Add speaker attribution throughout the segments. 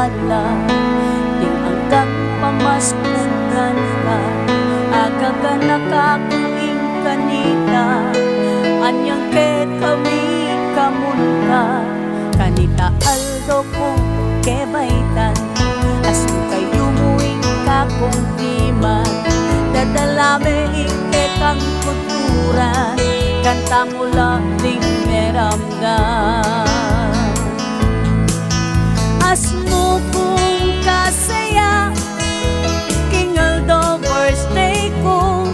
Speaker 1: ala ting hanggang pamaskuran ka agaga nakakuing kanita anyang ke kami kamunta kanita aldo kong kebaitan asin kayo muing kakong timan dadalame ike kang kuturan kanta mula ding meramdam asmo kong kasaya kingal do birthday ko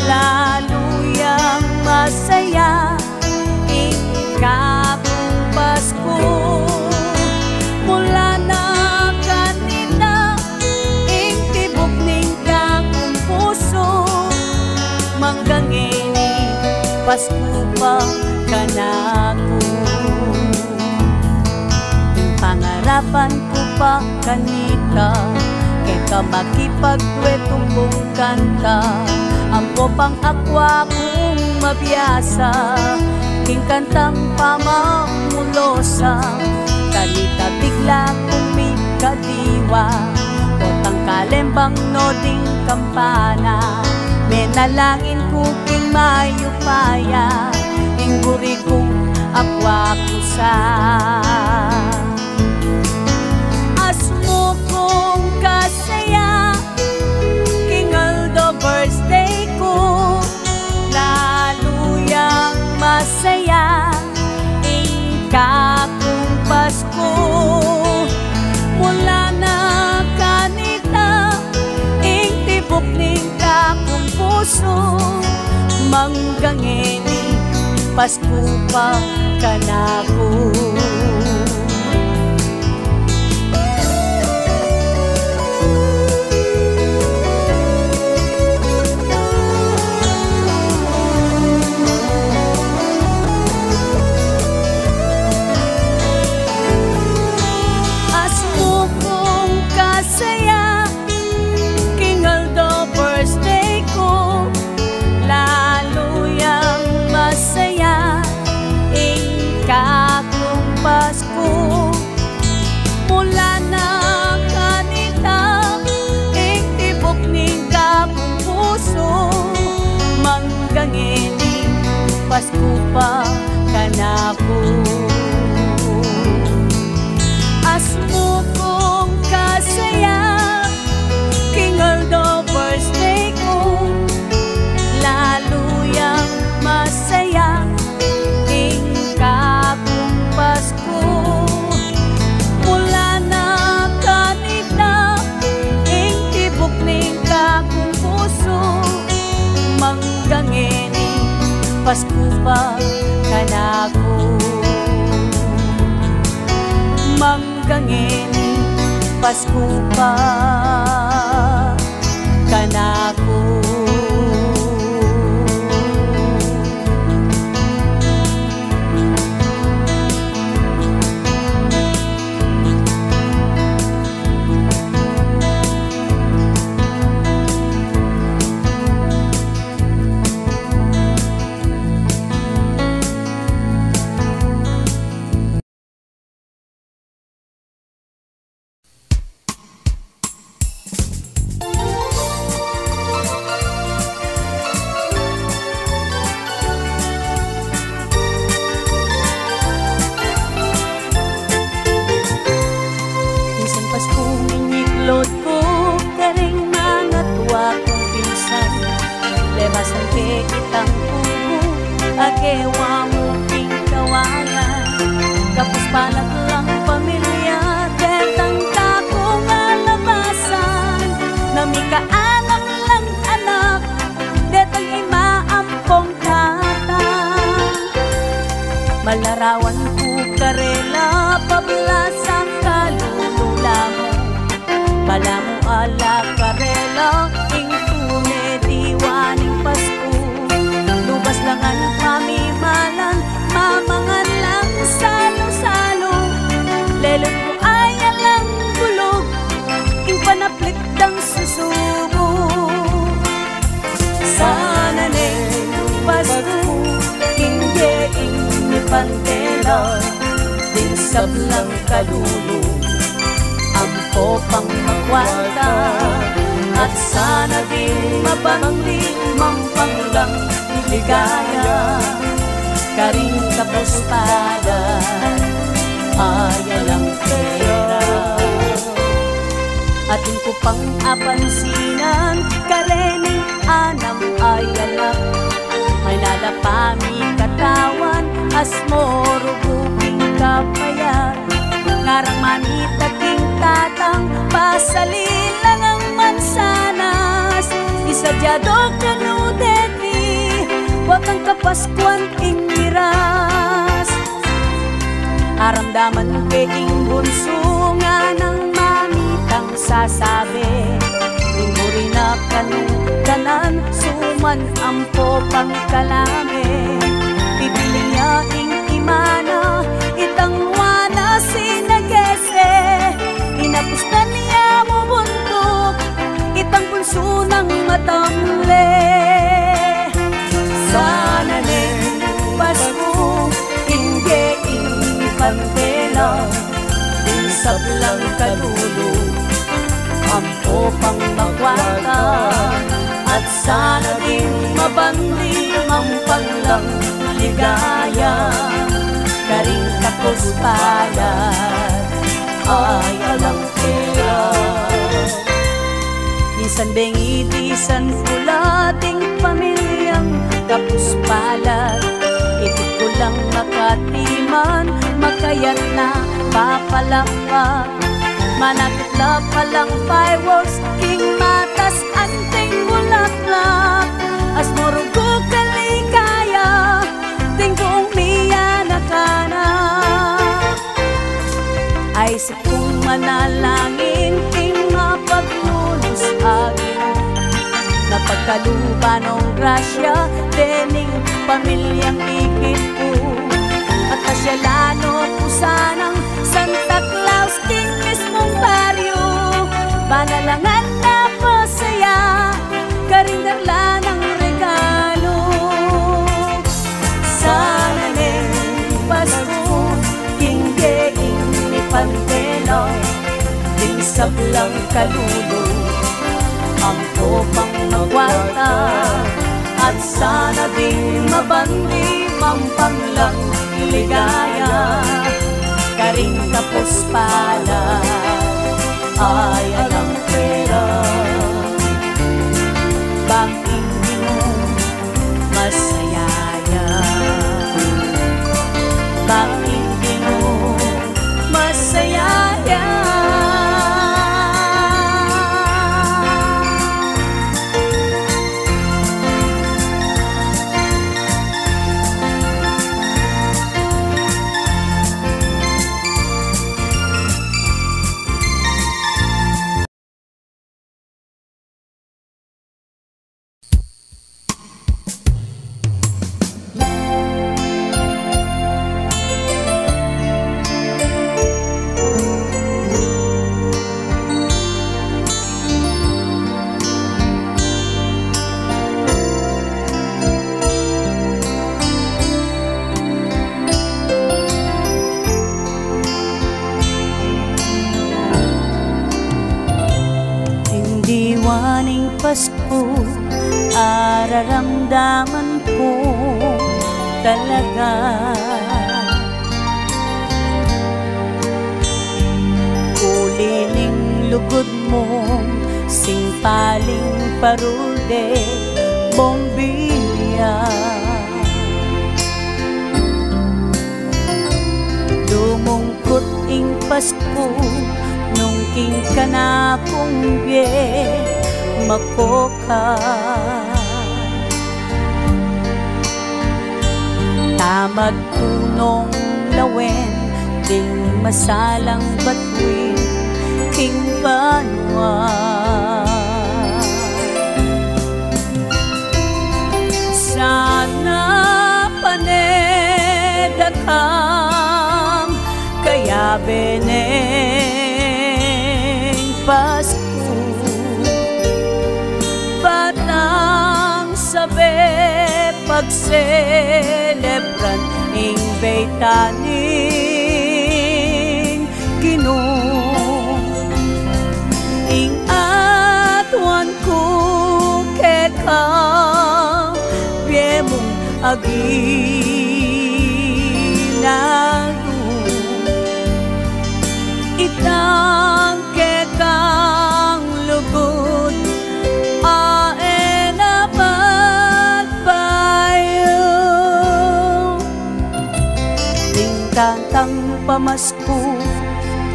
Speaker 1: lalo yang masaya ikakong Pasko mula na kanina ing tibok ning kakong puso manggangini Pasko pa kanako pangarapan ko pa kanita kaya makipagkwetong kong kanta ang kopang akwa kong mabiyasa king kantang pamamulosa kanita bigla kong may kadiwa kotang kalembang noding kampana menalangin ko king mayupaya ing guri kong akwa kusa asmo kong kasaya kingal do birthday ko lalo yang masaya ikakong Pasko mula na kanita ing tibok ning kakong puso manggangini Pasko pa kanako Pasko pa kanako asmo kong kasaya kingal do birthday ko lalo yang masaya ing kakong Pasko mula na kanita ing tibok ning kakong puso manggangini Pasko pa kanako manggangini Pasko pa kanako Lord ko karing mga tuwa kong pinsan lebasan ke kitang pugo akewa mo ping kawayan kapos palag lang pamilya detang kakong alabasan namikaalam lang anak detang imaampong tatang malarawan ko karela pablasang kalulula mo bala mo ala karela ing tune diwaning Pasko lubas lang ang pamimalan mamangan lang salo-salo lelot mo ay alang bulog ing panaplik dang susubo sana ning Pasko hindi ing ni pantela din sablang kalulong ko pang makwanta, at sana din mabangling mampanglang ligaya. Karing kapuspada, ayalang pera. Atin ko pang apansinan, karening anam ayalak. May lalapami katawan, asmoro bubing kapayat. Ngarang manita king tatang, pasalilang ang mansanas. Isadyado kanudeti, wakang kapaskuan ing miras. Aramdaman keing bunso nga ng mamitang sasabi. Inguri na kanukanan, suman ampo pangkalame. Pipiling niya ing imana, itang wana sinagese. Inapos na niya mo buntok, itang bunso ng matamle. Sana ning Pasko, ingge pantela, din sablang kalulo, ampo pang makwata, at sana din mabandi mampanglang ligaya. Karing kapuspada, ay alang pera. Minsan bengi, disan pula, ting pamilyang kapuspalat. Ito ko lang makatiman, makayat na papalakpak. Manakitla palang fireworks, king matas anting bulaklak. As morugo kalikaya, ting umiya na kana. Ay sikong manalangin, king mapaglulos agin. Napagkaluban ng grasya, dening pamilyang ikit ko. At asyalano pusanang Santa Claus, king mismong baryo. Panalangan na pasaya, karindarla ng regalo. Sana ning Pasko, ingge-ing ni Pantelo, ting sablang kalulo, ampo pang magwata, at sana din mabandi mampanglang ligaya. Karing kapuspada, ay alang pera. Bangking mo masayaya, bangking mo masayaya. Diwaning Pasko, araramdaman ko talaga. Ulining lugod mo, singpaling parude, bombilya. Lumungkot ing Pasko, nung king ka na kong bye, makoka. Tamad punong lawen, ding masalang batuin, king banwa. Sana panedakam, kaya beneng Pasko, batang sabi pagselebran ing beytaning Ginoo. aginado itang kekang lugod ae na magpayo tingkatang pamasko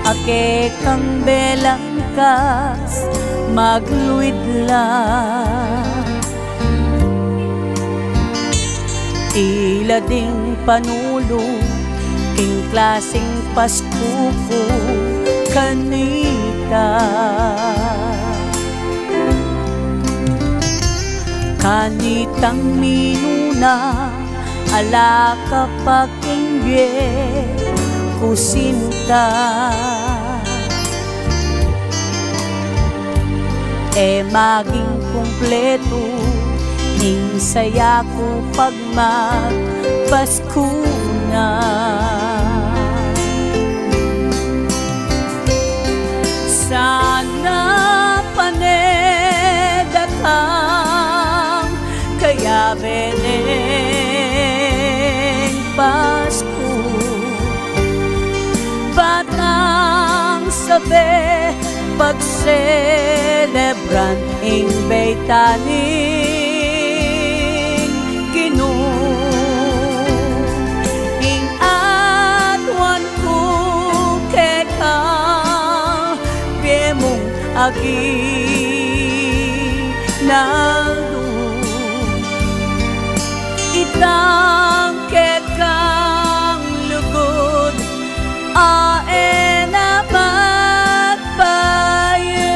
Speaker 1: ake kang belang kas magluid lang tila ding panulo king klaseng Pasko ko kanita kanitang minuna ala kapag ingge kusinta e maging kumpleto ning saya ko pag magpasko na sana panedakang kaya beneng Pasko batang sabi pagselebran ing beytaning ing atwan ko keka piemong aginaldo itang kekang lugod ae na magpayo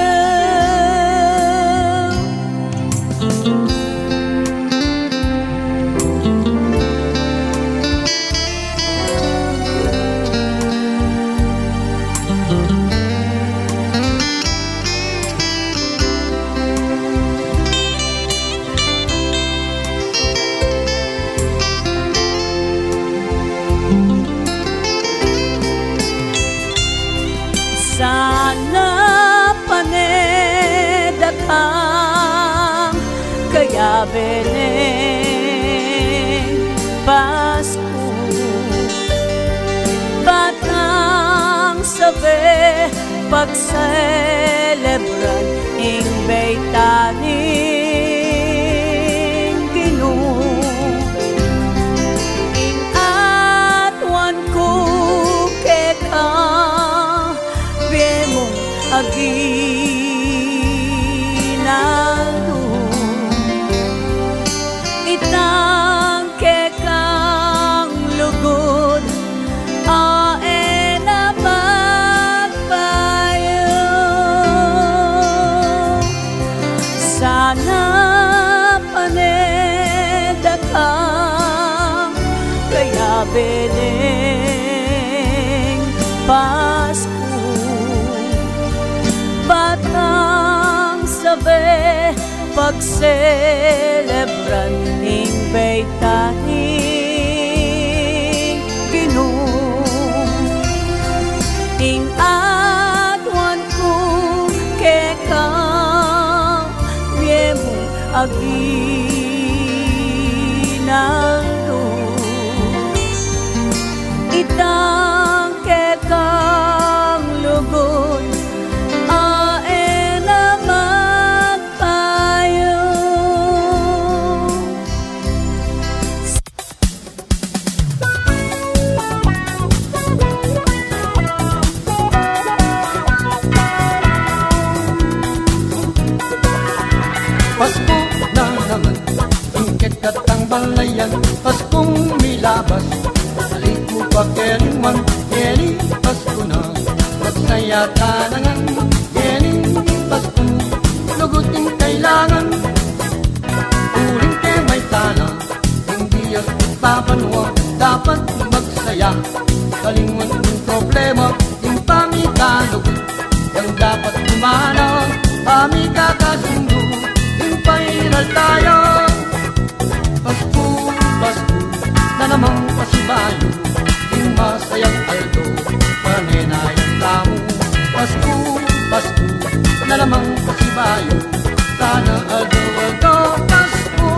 Speaker 1: sana panedakang kaya beneng Pasko batang sabi pagselebran ing beytaning ing atwan ko keka aginaldo itang kekang lugod ae na magpayo sana panedakang kaya beneng Pasko batang sabi pagselebran ing beytaning ing atwan ko keka piemong aginaldo itang kekang lugod
Speaker 2: Pasko na naman, ingkit at ang balayan, Paskong milabas, saliko pa keringman, Yeni Pasko na, magsaya tanangan, Yeni Pasko, luguting kailangan, uling ke may tana, hindi at papanwa, dapat magsaya, kalingon ng problema, yung pamitalog, yung dapat kumana, pamikakasundo, pairal tayo. Pasko, Pasko, na namang pasibayo, yung masayang aldo, panenayang tamo. Pasko, Pasko, na namang pasibayo, sana aldo, aldo, Pasko.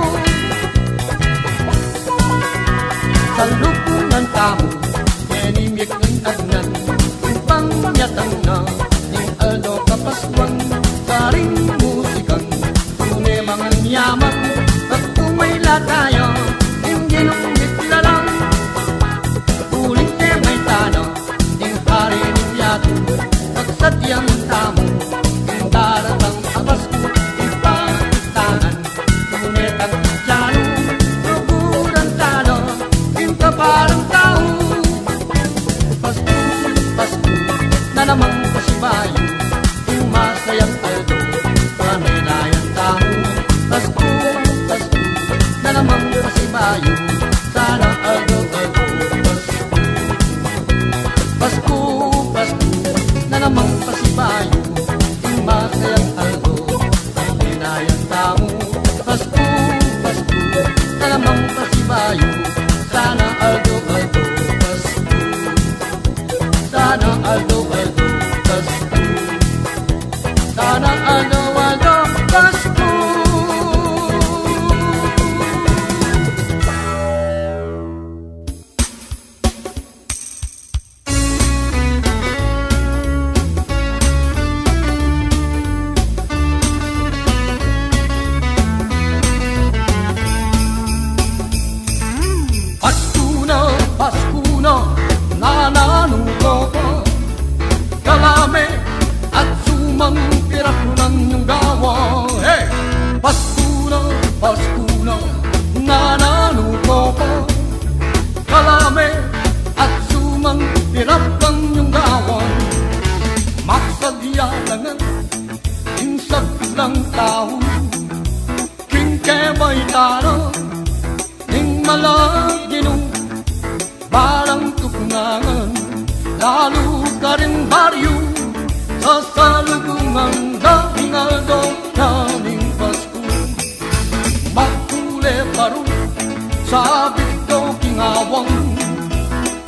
Speaker 2: yenimik ng agnan, pangnyatang na, ning aldo kapaswan, saring musikan, tune mga yaman, at tumayla tayo, hindi nung mitlalang, uling ke may tanong, ning hari ning yato, pagsadyang tamo, ning daratang abas ko, ipakitangan, tunetang tiyano, ruguran talo, pinta parang tao. Pasko, Pasko, na namang pasibayo, yung masayang aldo, paminayang tao. Pasko, Pasko, na namang pasibayo, sana aldo, aldo, Pasko. Pasko, Pasko, na namang pasibayo, yung masayang aldo, paminayang tao. Pasko, Pasko, na namang pasibayo, sana aldo, aldo, Pasko. Sana aldo, aldo, Pasko. Sana aldo, aldo, Pasko. Pasko na, nananugo ko, kalame at sumangkirak ng gawa. Hey! Pasko na, nananugo ko, kalame at sumangkirak ng gawa. Maksadya langan, insag lang tao, kingkebay taro, ning malaginong parang tukunangan, lalo ka rin baryo, sa salubungan daming aldo naming Pasko. Magkule paro, sa bito kingawang,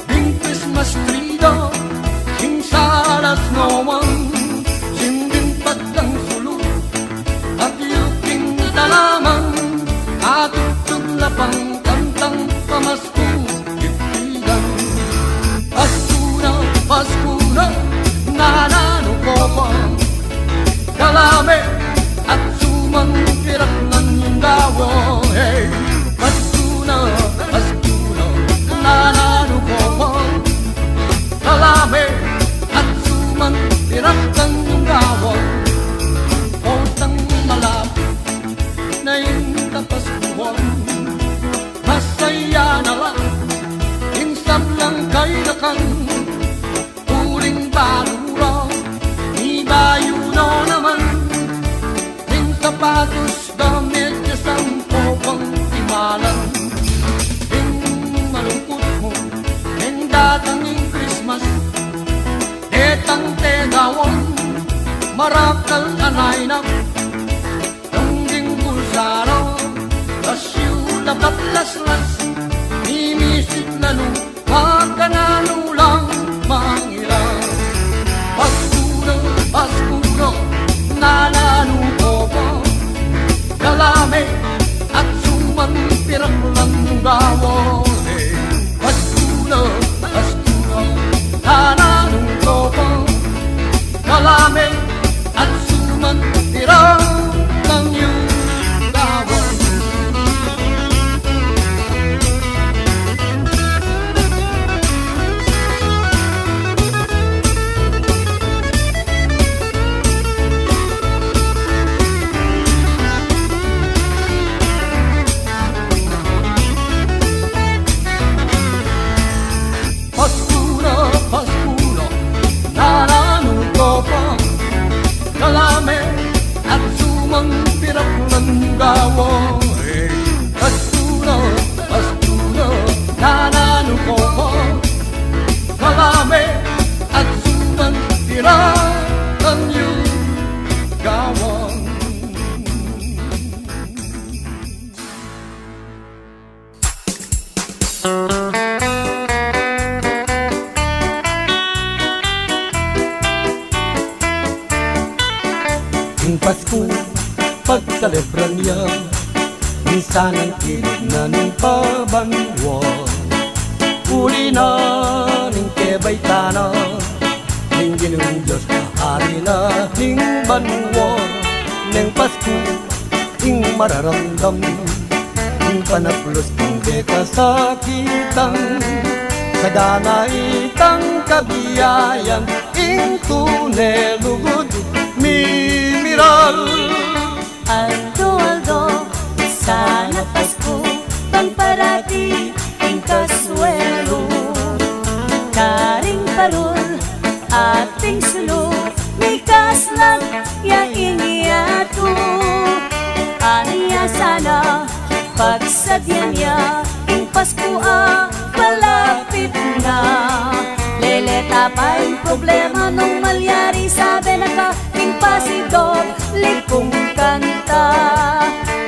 Speaker 2: ding Christmas tree daw, king saras nawang, sinding patang sulo, at yuking talaman, atutog lapang kantang pamasko. Pasko na, nananugo ko, kalame at sumangkirak ng iyong gawa. Hey! Pasko na, nananugo ko, kalame at sumangkirak ng iyong gawa. Otang malapit na yung kapaskuhan, masaya na lang, insap lang kay nakang, balura, ibayo na naman, ning sapatos damit niya sampopang timalan. Ning malungkot mo, ning datanging Christmas, etang tegawon, marakal anay na, yung ding bulsaro, kasyu labat laslas, imisit na nung magkananulang mangilang. Pasko na, nananugo ko, kalame at sumangkirak ng gawa. Pasko na, nananugo ko, kalame at sumangkirak ng iyong gawa. Kalame at sumangkirak ng gawa. Pasko na, nananugo ko, kalame at sumangkirak ng iyong gawa. Pasko, pagkalebra niya, minsan ang kilig na ng pabanwa. Uli na ng banwa neng Pasko ing mararamdam ing panaplos kung di kasakitan sagana itang kabiyayan ing tunelugod mimiral.
Speaker 1: Aldo, sana Pasko pang parati ing kaswelo karing parol ating sulo mikas lang yaing iyato aniya sana pagsadyan niya ing Pasko malapit na leleta pa yung problema nung malyari sabi na ka ing pasidog likong kanta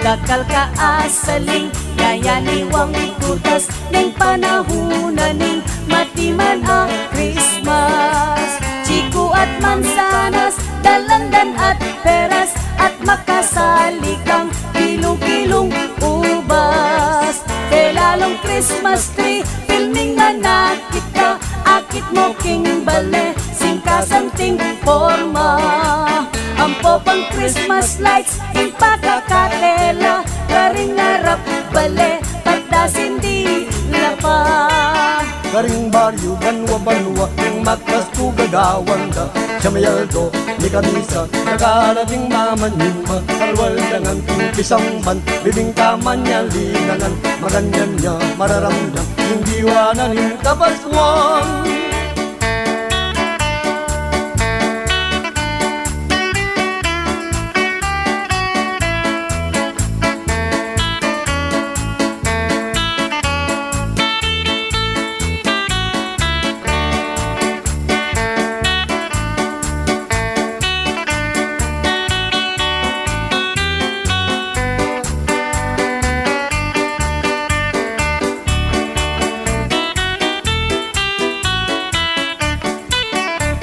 Speaker 1: dakal ka asaling yayaniwang kutas ng panahunan ning matiman ang Christmas chiko at mansanas dalandan at peras at makasali kang kilong-kilong ubas lalong Christmas tree filming manakit ka akit mo king bale singkasanting forma ampo pang Christmas lights ing pakakatela karing narap bale pagdasin di lapa
Speaker 2: karing baryo banwa ing magpasko gagawan da Siyamayaldo ni kamisa nakarating mamanyuma kalwal dengan pisang ban bibing kamannya linangan maganyan niya mararamdam hindi wanan ing kapaswan.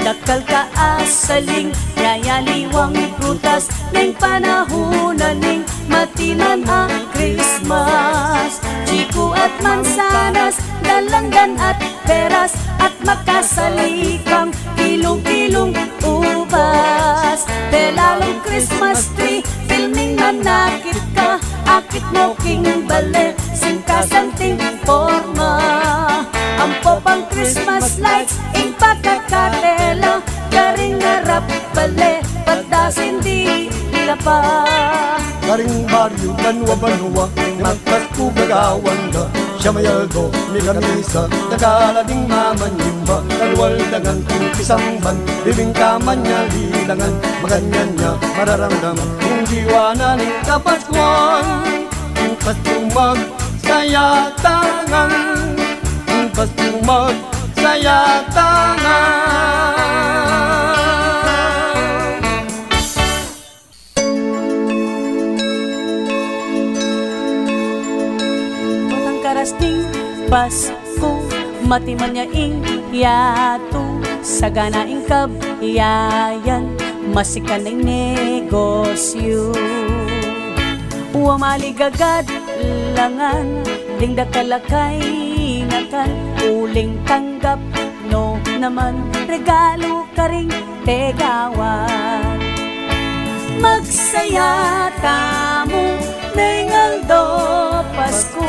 Speaker 1: dakal ka asaling yayaliwang prutas ng panahunan ning matinan ang Christmas chiko at mansanas dalandan at peras at makasalikang kilong-kilong ubas telalong Christmas tree filming manakit ka akit mo king bale singkasanting forma ampo pang Christmas lights ing pagkakatela karing narap bale pagdasin di lapa
Speaker 2: karing baryo banwa magpasko gagawan da Siyamayaldo ni kamisa nakalading mamanyimba kalwal dengan pisang ban bibing kamannya lilangan maganyan niya mararamdam kung diwana ning kapaskuan ing Pasko magsaya tangan ing Pasko magsaya tangan.
Speaker 1: Karasting Pasko matiman niya ing yato sagana ing kabiyayan masikan ing negosyo wamaligagad langan ding dakalakay nakan uling tanggap no naman regalo karing tegawan magsaya tamo nengaldo Pasko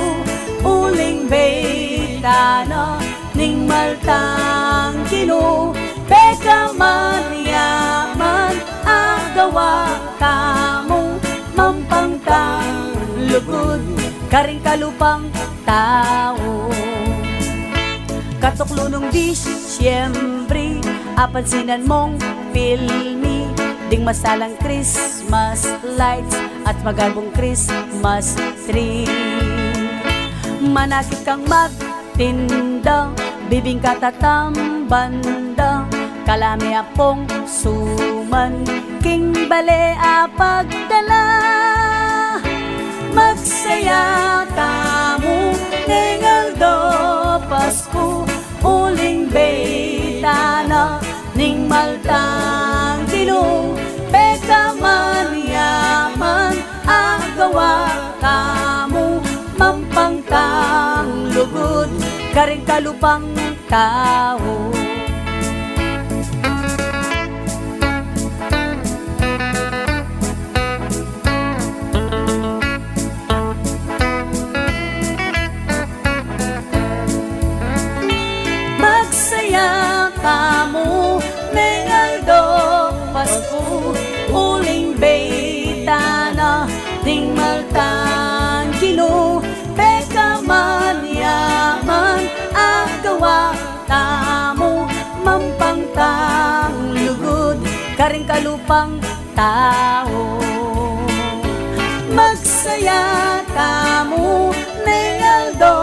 Speaker 1: uling betana ning maltang kino peka man yaman agawa tamo mampangtang lugod karing kalupang tao katuklo nung Disyembre apansinan mong filmi ding masalang Christmas lights at magarbong Christmas tree manakit kang magtinda bibing katatambanda kalami apong suman king bale apagdala magsaya tamo nengaldo Pasko uling betana ning maltang tinong peka man yaman agawa tamo mampangtang lugod karing kalupang tao tao. Magsaya tamo ning aldo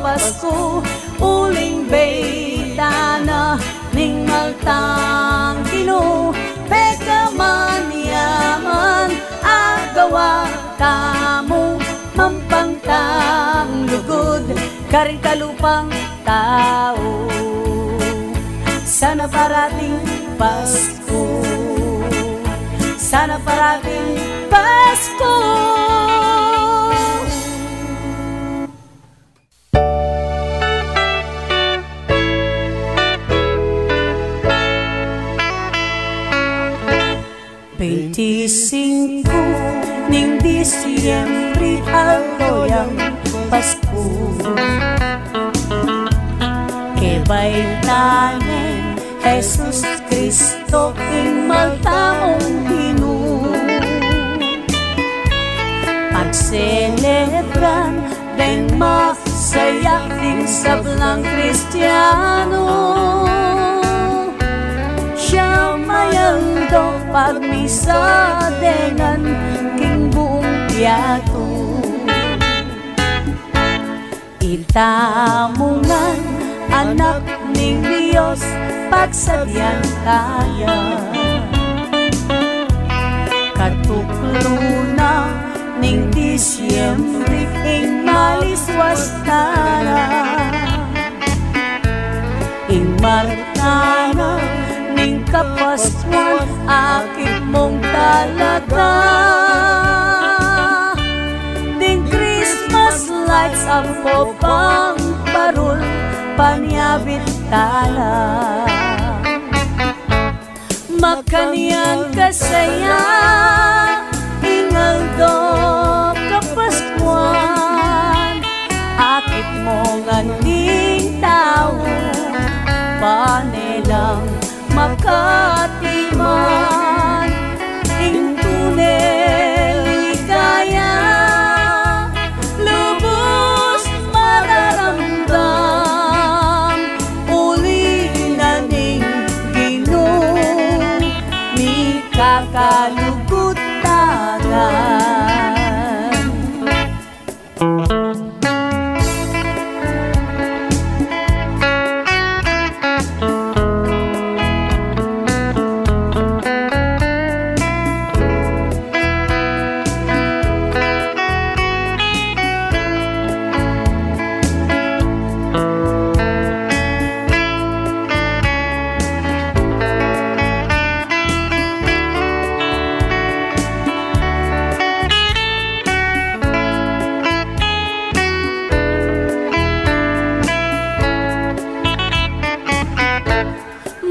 Speaker 1: Pasko, uling beitana ning maltang kino, pekaman yaman agawa tamo, mampangtang lugod karing kalupang tao. Sana parating Pasko, sana parating Pasko. Beintisinko ning Disyembre altoyang Pasko, kebaitanen Jesus Kristo ing maltaong Hinu, pagselebran deng masaya ding sablang Kristiyano. Siya mayaldo pagmisa dengan king buong piyato, itamungan anak ning Dios pagsadyan kaya, katukluna ning Disyembre ing maliswas tara, ing martana ning kapaskuan akit mong talaga, ding Christmas lights ang popang barul panyabit tala. Makanian kasaya ingaldo kapaskuan, akit mo nganding tao, panelang makatiman ing tunel ligaya, lubos mararamdam uli na ning Ginoo, ni kakalugot tagan.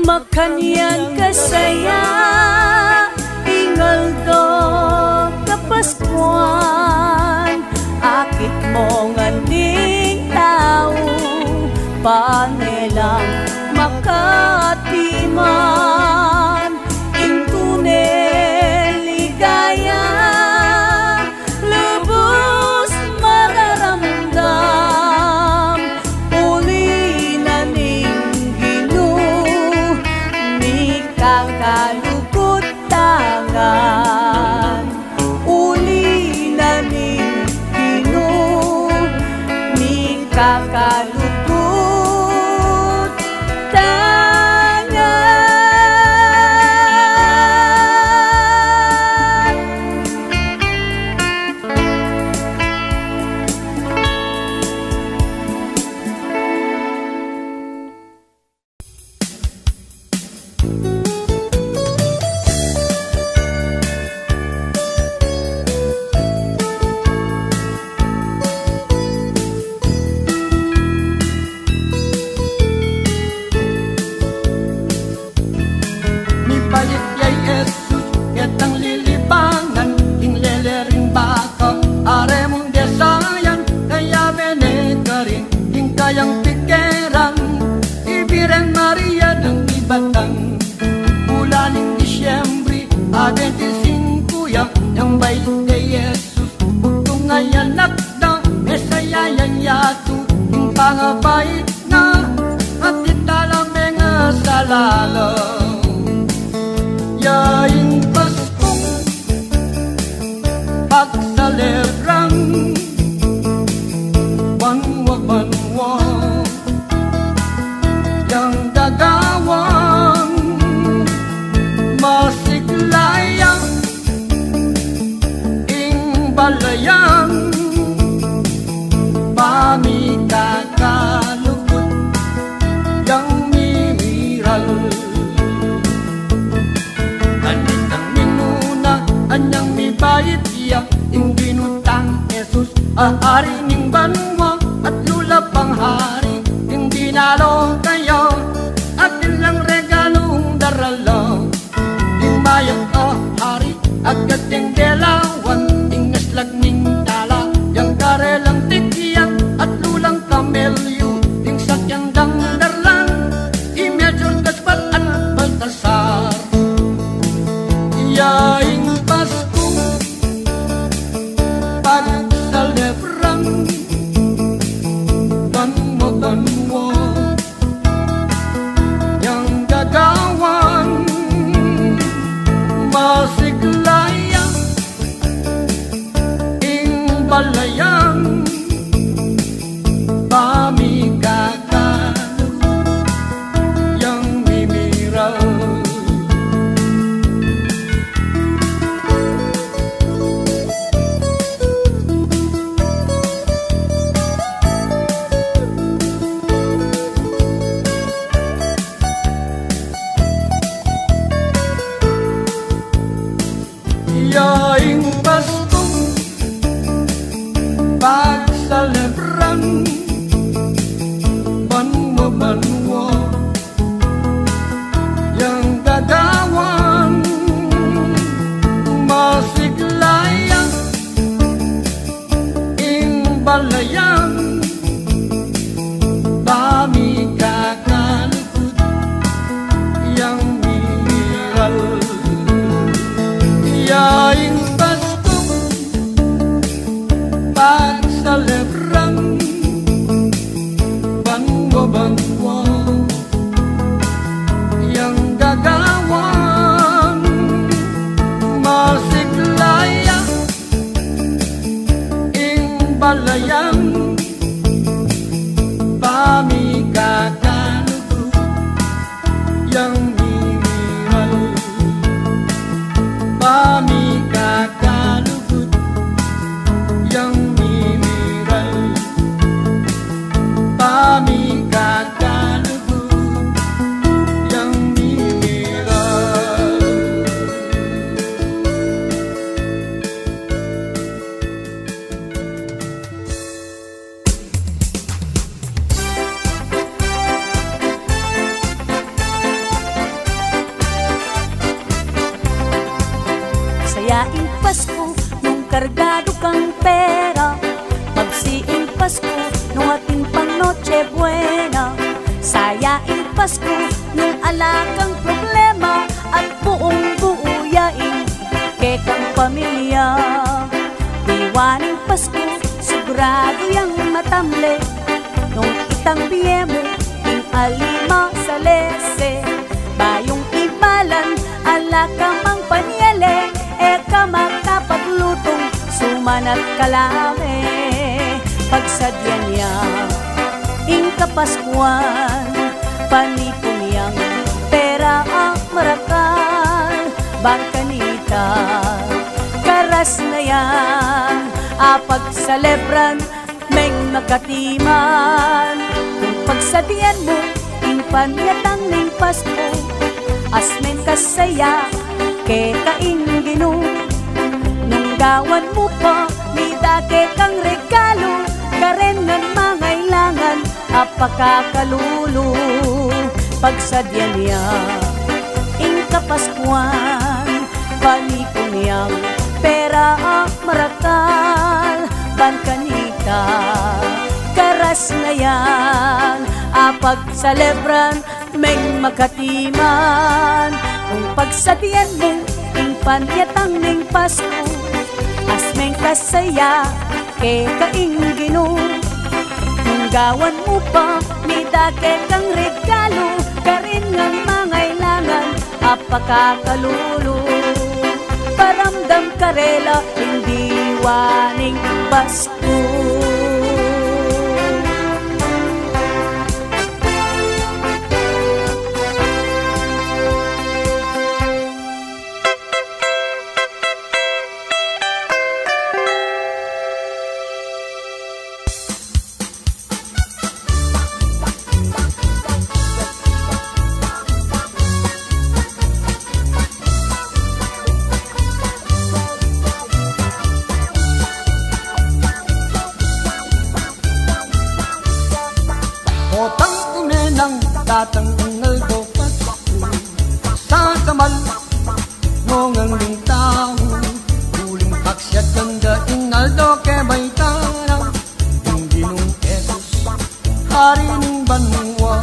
Speaker 1: Makanyan kasaya ingaldo kapaskuan, akit mo nganding tao, panelang makatiman ing tunel ligaya, lubos mararamdam uli na ning kakalukot tangan, uli na ning Ginoo, ni kakalukot tangan.
Speaker 2: Yang pikiran Ibiran Maria ng ibatang bulaning Disyembre a 25 yang baik kay Jesus bugtong ngayon nakda mesaya yang yato yung pangabait na at italameng salalo yaing Paskong Ahari ning banwa at lula pang hari, hindi nalo kayo, atin lang regalong daralaw. Ting mayang ahari, agad ting delawan, ting naslag ning tala, yang karelang tikyan at lulang kamelyo, ting sakyang dangdarlan, imedyon kaspat at baltasar. Yaing Pasko, pag-celebrang banwa-banwa, yang gagawan masiglaya, ing balayang pamigagalo, yang mimiral. Yaing Pasko, pag-celebrang banwa-banwa, yang gagawan masiglaya, ing balayang pamigagalukot, yang miral. Yaing Pasko, pag-celebrang banwa-banwa, yang gagawan masiglaya, ing balayang pamigagalo, yang mimiral. Pamigagalugot, yang mimiral. Pamigagalugot, yang mimiral.
Speaker 1: Sayaing Pasko, nung kargado kang pera, magsiing Pasko, nung ating pang Noche Buena. Sayaing Pasko, nung alakang problema, at buong buuyain, kekang pamilya. Diwaning Pasko, sigurado yang matamle, nung itang biyemo, ing alima sa lese, bayong ibalan, alakamang panyele, eka makapaglutong sumanat kalame. Pagsadya niya ing kapaskuan, panito niyang pera ang marakal, bangkanita karas na yan, apagsalebran meng makatiman. Kung pagsadyan mo ing panyatang ning Pasko, asmen kasaya kekaing Ginoo, nung gawan mo pa midake kang regalo, karen ng mangailangan apakakalulu. Pagsadya niya ing kapaskuan, paniko niyang pera ang marakal, bangkanita karas na yan, apagsalebran meng makatiman. Kung pagsadyan mo ing panyatang ning Pasko, asmeng kasaya kekaing Ginoo, nung gawan mo pa midake kang regalo, karin ng mangailangan apakakalulu. Paramdam karela hindi waning Pasko.
Speaker 2: ngang ding tao uling paksat ganda ingaldo ke baitara hindi nung esos hari ning banwa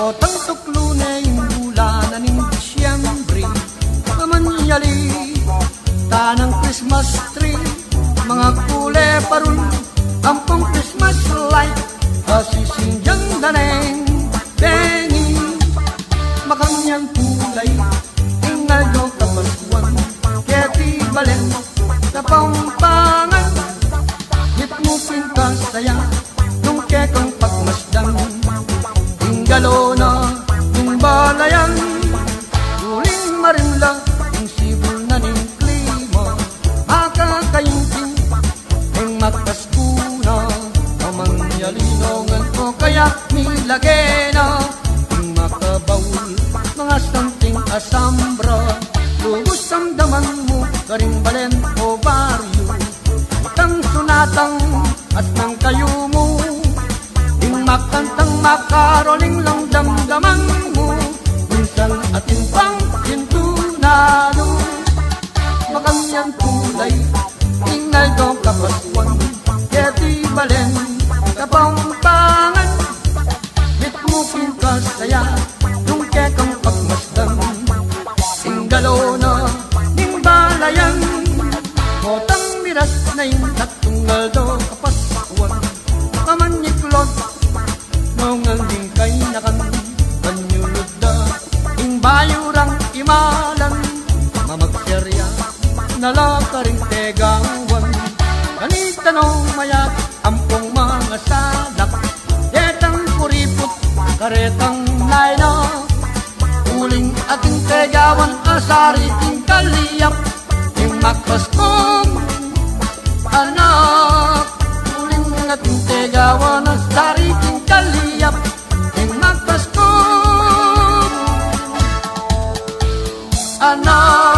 Speaker 2: o tang tuklune imbulanan ning Disyembre kamanyali tanang Christmas tree mga kule parun ampong Christmas light asisinjang daneng bengi makanyang kulay ingal do kapaswan keti balen sa pampangan hit mo pintas saya nung kekong pagmasdan inggalo na yung balayan uling marimla yung sibol na ning klima makakayungking yung magpaskuna kamanyalinongan ko kaya nilagay na yung makabawul mga santing asambra lubos ang daman mo garing balen o baryo itang sunatang at ng kayo mo yung makantang makaroling lang damdaman mo minsan atin pang kintunado makanyang kulay ingay do kapaswan keti balen kapampangan hit mo pinkas saya nung kekang pagmasdan inggalo na ning balayan kotang miras na yung tatunggal do kapaswan kamanyiklod nung ang dingkay nakan kanyulod da ing bayurang imalan mamagserya nalakaring tegawan kanitanong mayat ampong mga salak detang kuripot karetang layna uling ating tegawan asari ting kaliyap yung makpaskong anak uling ating tegawan asari ting kaliyap yung makpaskong anak.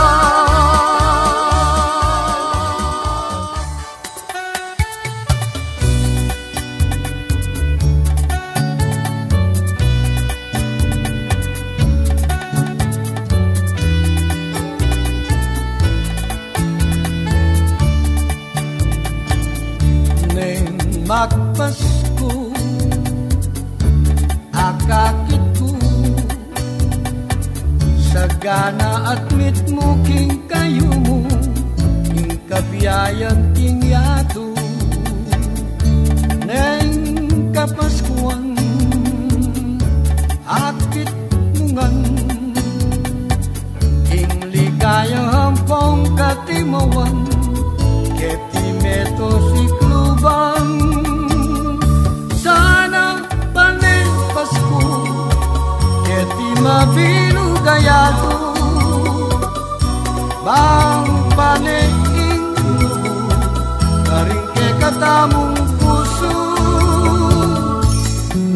Speaker 2: Magpasko, akakit ko sagana at mit mo king kayo mo king kabiyayan king yato neng kapaskuan akit mungan king ligaya hampong katimawan keti meto si klubang mabinu gayado bang paneing karing ke katamong puso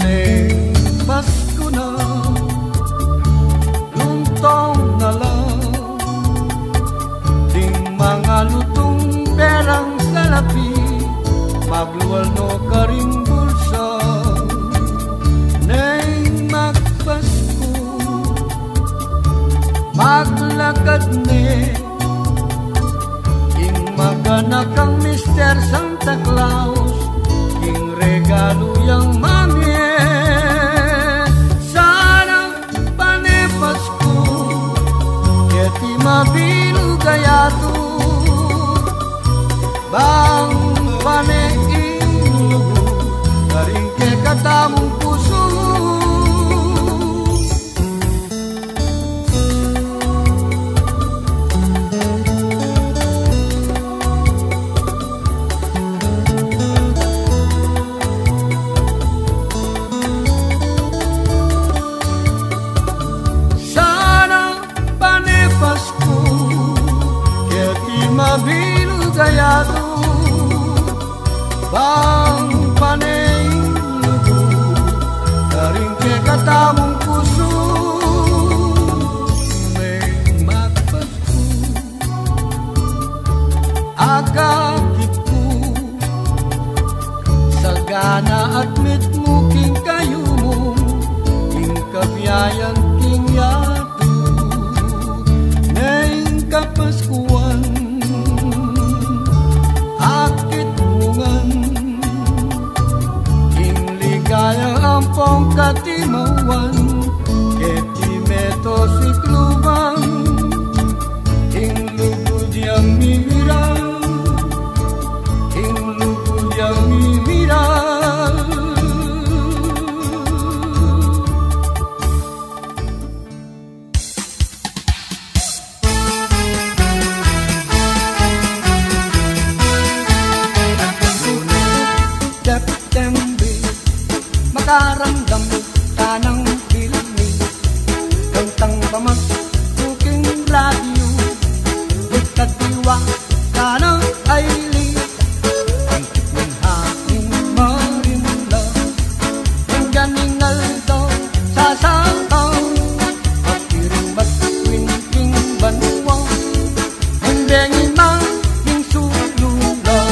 Speaker 2: neng Pasko na luntong na lang ding mga lutong perang salapi magluwal no karing bulsa neng magpasko maglakad ne king maganak ang Mr. Santa Claus king regalo yang mami sana panepasko keti mabinu gayato bang paneing karing ke katamong puso mabinu gayado bang paneing lugo karing ke katamong puso may magpasko akakit ko sagana at mit mo king kayo mo king kabiyayan king yato neng kapas pamasuking radio, ikatiwa ka ng aili, ang tikmang haking marimula, ang ganingal to sa satang, pakiring matwinking banwa, ang bengin maging sulula.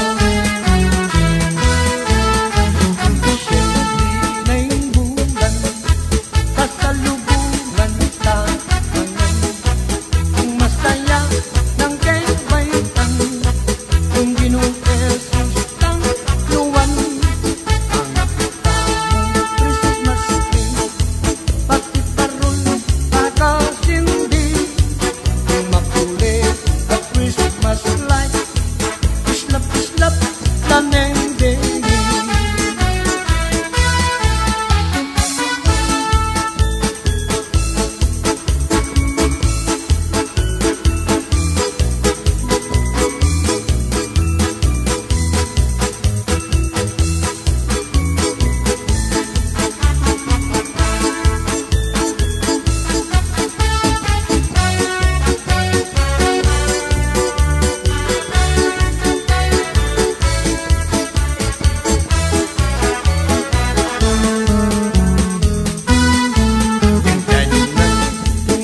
Speaker 2: Siyempre na'y bulan, kasalubungan tahanan, ang masaya ng kaibaytan, kung Ginoong Jesus ang luwan, ang nakita mong Christmas tree, pati parol nakasindi, yung makulit na Christmas light, islap-islap na nendeni.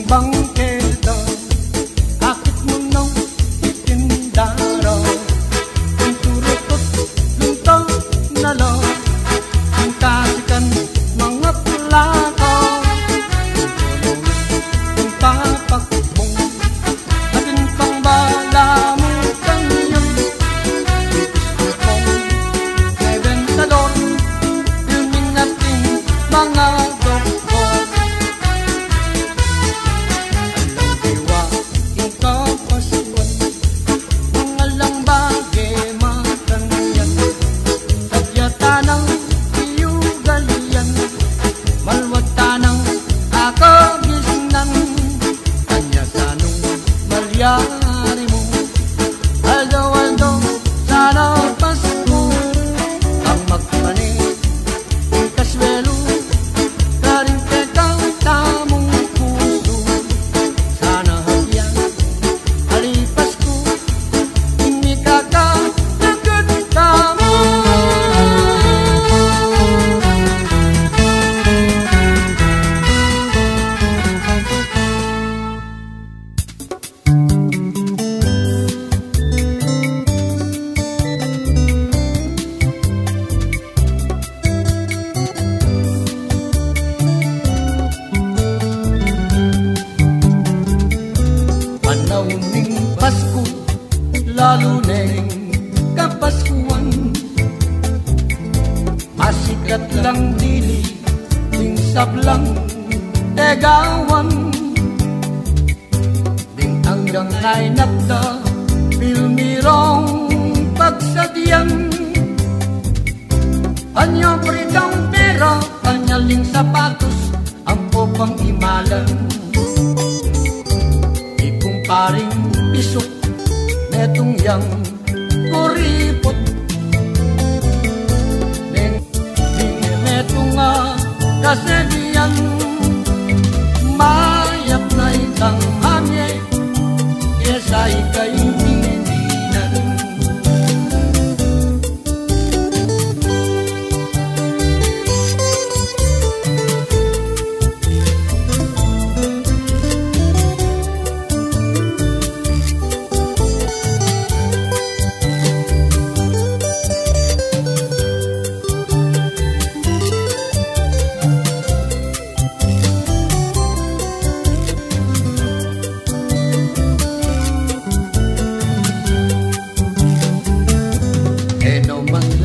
Speaker 2: Bangketa, akit mo nang itindara, ang turutot lunta na lang, ang kasikan mga plaka, ang papakbong, atin pang bala mo kanyan, itis kong ebentador, filming natin mga doktor. Yari mo, aldo-aldo, sana Pasko, ang magpanik, ang kaswelo, karing tekang tamong puso, sana hagyan, alipas ko, hindi kakalagot ka mo. Panauning Pasko, lalo neng Kapaskuhan, masikat lang dili, ding sablang tegawan, ding hanggang ay nakda, pilmirong pagsadyan, kanya pritang pera, kanyaling sapatos, ang popang imalan. Paring pisok, netong yang kuripot, neng metong nga kasedian, mayap na itang hamye, esay kaintindinan.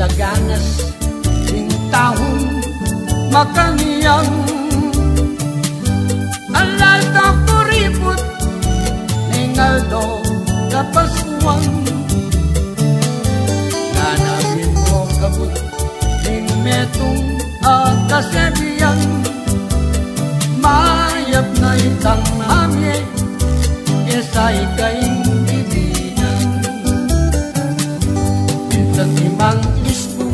Speaker 2: Laganas, ting tahun makaniyang, alal ka kuripot, ningaldo kapaskuhan, nanawin mo kabut, ning metong kasebiyan, mayap na itang hamye, esay kaintindinan. Bintang imang ispo,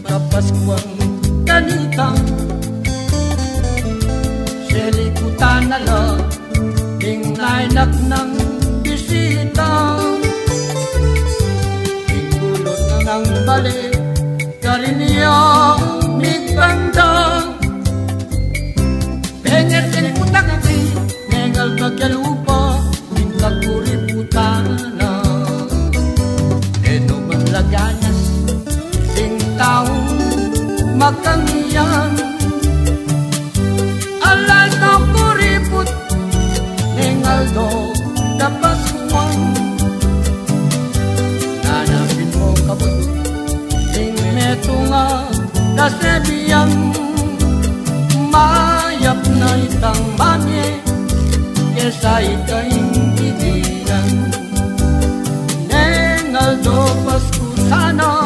Speaker 2: kapaskuhan ganitang, selikutan na lang, Kainak ng bisita, igulot na ng balik, karinya migbandang. Pengen din putakti, nengal kagyalupa, bintag kuriputana. Eno man laganas, sing taong makangiyan. Alas na kuriput, nengaldo kapasuan. Nanapin mo kabut, sing metunga kasebiyang. Mayap na itang mami, kesa ikaing ibigan. Nengaldo Pasko sana,